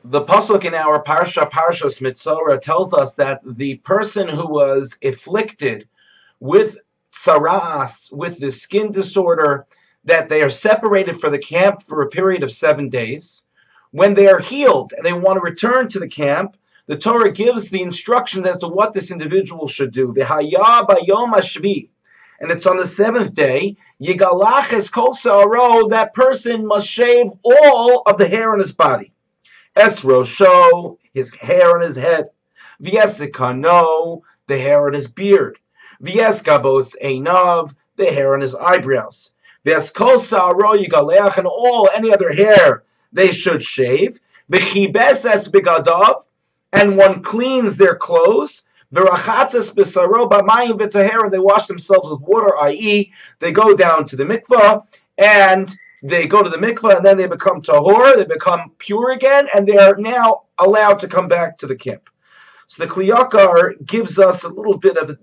The pasuk in our Parshas Metzora tells us that the person who was afflicted with tsaras, with the skin disorder, that they are separated from the camp for a period of 7 days. When they are healed and they want to return to the camp, the Torah gives the instructions as to what this individual should do. V'haya bayom hashvi, and it's on the 7th day. Yigalach es kol se'aro, that person must shave all of the hair on his body. Es rosho, his hair on his head. V'yesikano, the hair on his beard. V'yeskabos einav, the hair on his eyebrows. V'es kol se'aro yigaleach, and all any other hair they should shave. V'chibes es begadav, and one cleans their clothes. V'rachatzes b'saro b'mayim v'taher, and they wash themselves with water, i.e., they go down to the mikvah, and they go to the mikvah, and then they become tahor, they become pure again, and they are now allowed to come back to the camp. So the Kli Yakar gives us a little bit of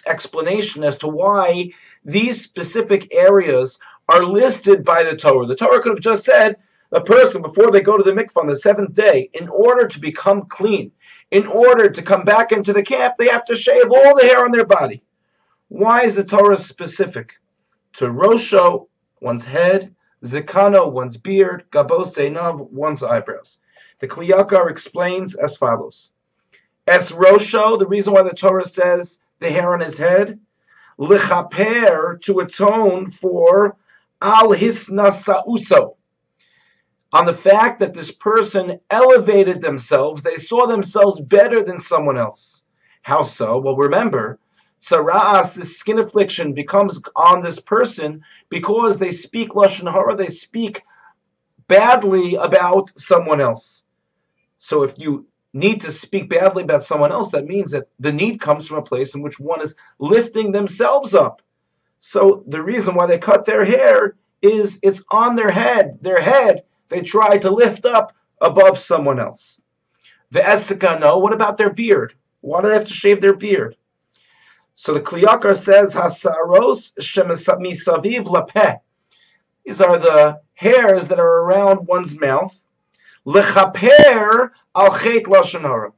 explanation as to why these specific areas are listed by the Torah. The Torah could have just said, a person, before they go to the mikvah on the 7th day, in order to become clean, in order to come back into the camp, they have to shave all the hair on their body. Why is the Torah specific to Rosho, one's head, Zikano, one's beard, Gabos Einav, one's eyebrows? The Kli Yakar explains as follows. Es Rosho, the reason why the Torah says the hair on his head, Lichaper, to atone for Al Hisna Sa'uso, on the fact that this person elevated themselves, they saw themselves better than someone else. How so? Well, remember, tsaras, this skin affliction, becomes on this person because they speak lashon hara, they speak badly about someone else. So if you need to speak badly about someone else, that means that the need comes from a place in which one is lifting themselves up. So the reason why they cut their hair is it's on their head. Their head, they try to lift up above someone else. Ve'esikano, what about their beard? Why do they have to shave their beard? So the Kli Yakar says, Hasaros shemisaviv lapeh. These are the hairs that are around one's mouth. Lechaper al chet lashon hara.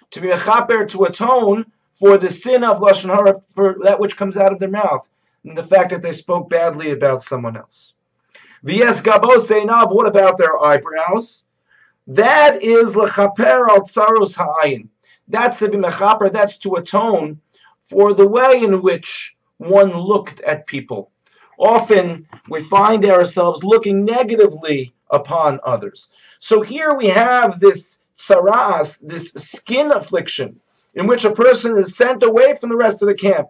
To be mechaper, to atone for the sin of lashon hara, for that which comes out of their mouth, and the fact that they spoke badly about someone else. V'yes gabos einav, what about their eyebrows? That is lechaper al tsaros ha'ayin. That's to be mechaper, that's to atone for the way in which one looked at people. Often we find ourselves looking negatively upon others. So here we have this tsaras, this skin affliction, in which a person is sent away from the rest of the camp.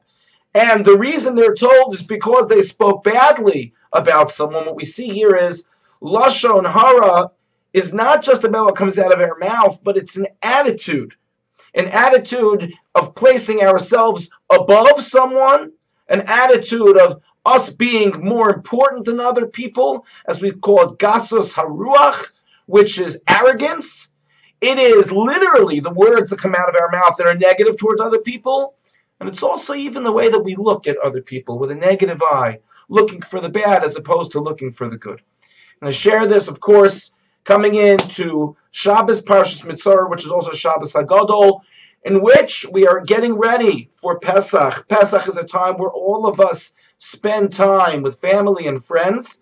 And the reason they're told is because they spoke badly about someone. What we see here is lashon hara is not just about what comes out of our mouth, but it's an attitude of placing ourselves above someone, an attitude of us being more important than other people, as we call it gasus haruach, which is arrogance. It is literally the words that come out of our mouth that are negative towards other people, and it's also even the way that we look at other people with a negative eye, looking for the bad as opposed to looking for the good. And I share this, of course, coming into Shabbos Parshas Metzora, which is also Shabbos Hagadol, in which we are getting ready for Pesach. Pesach is a time where all of us spend time with family and friends,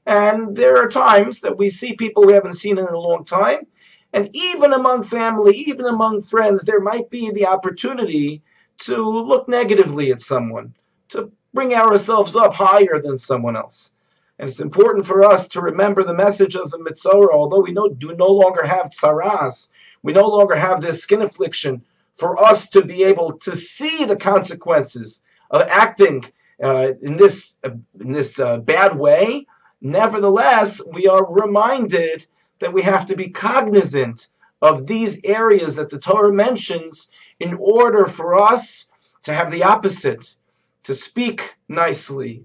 and there are times that we see people we haven't seen in a long time, and even among family, even among friends, there might be the opportunity to look negatively at someone, to bring ourselves up higher than someone else. And it's important for us to remember the message of the Metzora. Although we do no longer have tsaras, we no longer have this skin affliction, for us to be able to see the consequences of acting in this bad way. Nevertheless, we are reminded that we have to be cognizant of these areas that the Torah mentions in order for us to have the opposite, to speak nicely,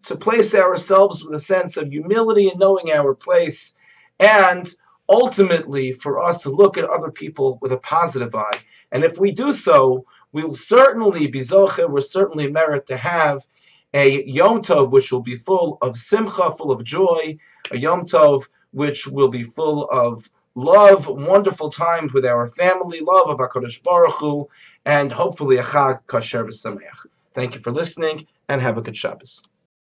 to place ourselves with a sense of humility and knowing our place, and ultimately for us to look at other people with a positive eye. And if we do so, we will certainly be zoche, we'll certainly merit to have a Yom Tov which will be full of simcha, full of joy, a Yom Tov which will be full of love, wonderful times with our family, love of HaKadosh Baruch Hu, and hopefully a Chag Kasher V'Sameach. Thank you for listening, and have a good Shabbos.